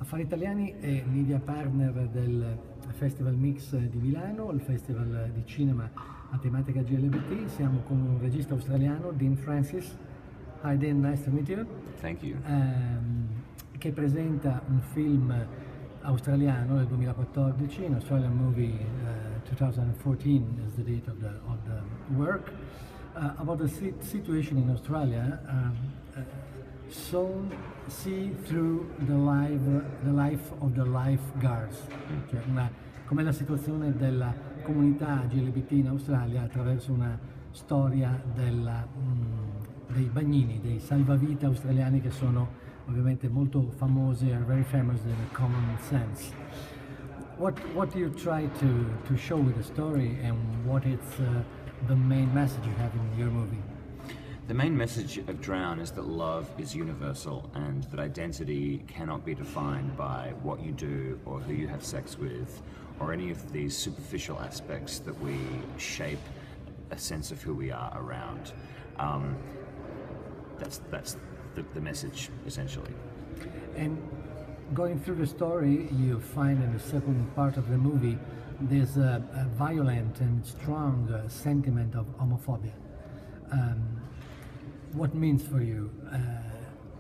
Affari Italiani è media partner del Festival Mix di Milano, il festival di cinema a tematica LGBT. Siamo con un regista australiano, Dean Francis. Hi Dean, nice to meet you. Thank you. Che presenta un film australiano del 2014, an Australian movie, 2014 is the date of the work, about the situation in Australia. So see through the life of the lifeguards, cioè com'è la situazione della comunità LGBT in Australia attraverso una storia dei bagnini, dei salvavita australiani che sono ovviamente molto famosi, are very famous in a common sense. What do you try to show with the story, and what is the main message you have in your movie? The main message of Drown is that love is universal and that identity cannot be defined by what you do or who you have sex with or any of these superficial aspects that we shape a sense of who we are around. That's the message, essentially. And going through the story, you find in the second part of the movie there's a violent and strong sentiment of homophobia. What means for you?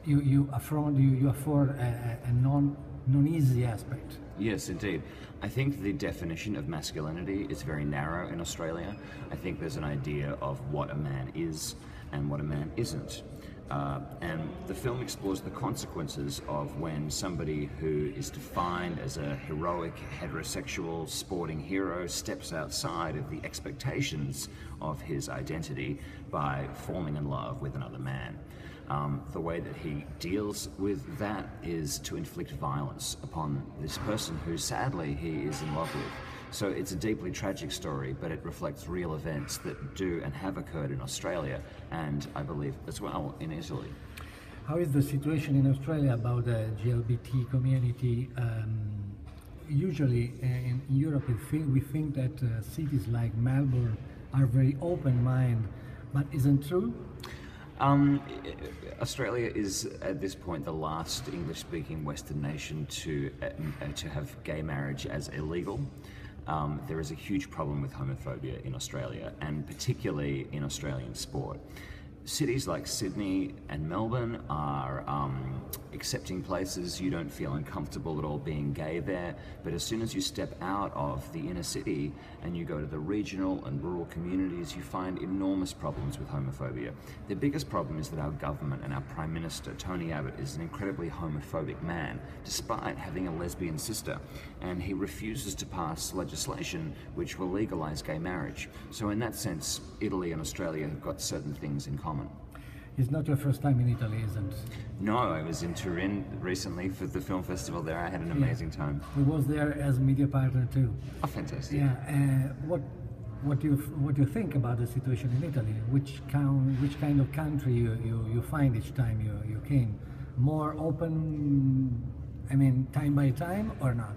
You afford a non-easy aspect. Yes, indeed. I think the definition of masculinity is very narrow in Australia. I think there's an idea of what a man is and what a man isn't. And the film explores the consequences of when somebody who is defined as a heroic, heterosexual, sporting hero steps outside of the expectations of his identity by falling in love with another man. The way that he deals with that is to inflict violence upon this person who sadly he is in love with. So it's a deeply tragic story, but it reflects real events that do and have occurred in Australia, and I believe as well in Italy. How is the situation in Australia about the LGBT community? Usually in Europe we think that cities like Melbourne are very open-minded, but isn't true? Australia is at this point the last English-speaking Western nation to have gay marriage as illegal. There is a huge problem with homophobia in Australia, and particularly in Australian sport. Cities like Sydney and Melbourne are accepting places. You don't feel uncomfortable at all being gay there, but as soon as you step out of the inner city and you go to the regional and rural communities, you find enormous problems with homophobia. The biggest problem is that our government and our Prime Minister, Tony Abbott, is an incredibly homophobic man, despite having a lesbian sister, and he refuses to pass legislation which will legalise gay marriage. So in that sense, Italy and Australia have got certain things in common. It's not your first time in Italy, isn't it? No, I was in Turin recently for the film festival there. I had an amazing time. We was there as media partner too. Oh, fantastic. Yeah. What do you think about the situation in Italy? Which kind of country you find each time you came? More open, I mean, time by time, or not?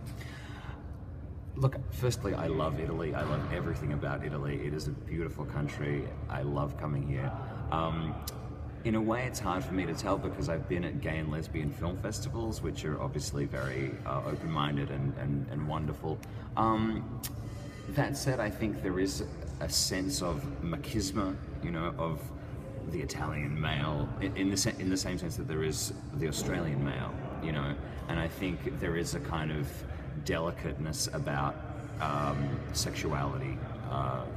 Look, firstly, I love Italy. I love everything about Italy. It is a beautiful country. I love coming here. In a way, it's hard for me to tell because I've been at gay and lesbian film festivals, which are obviously very open-minded and wonderful. That said, I think there is a sense of machismo, you know, of the Italian male, in the same sense that there is the Australian male, you know, and I think there is a kind of delicateness about sexuality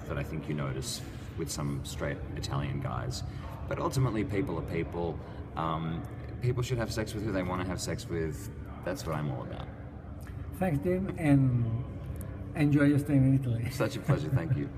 that I think you notice with some straight Italian guys. But ultimately, people are people. People should have sex with who they want to have sex with. That's what I'm all about. Thanks, Tim, and enjoy your stay in Italy. Such a pleasure. Thank you.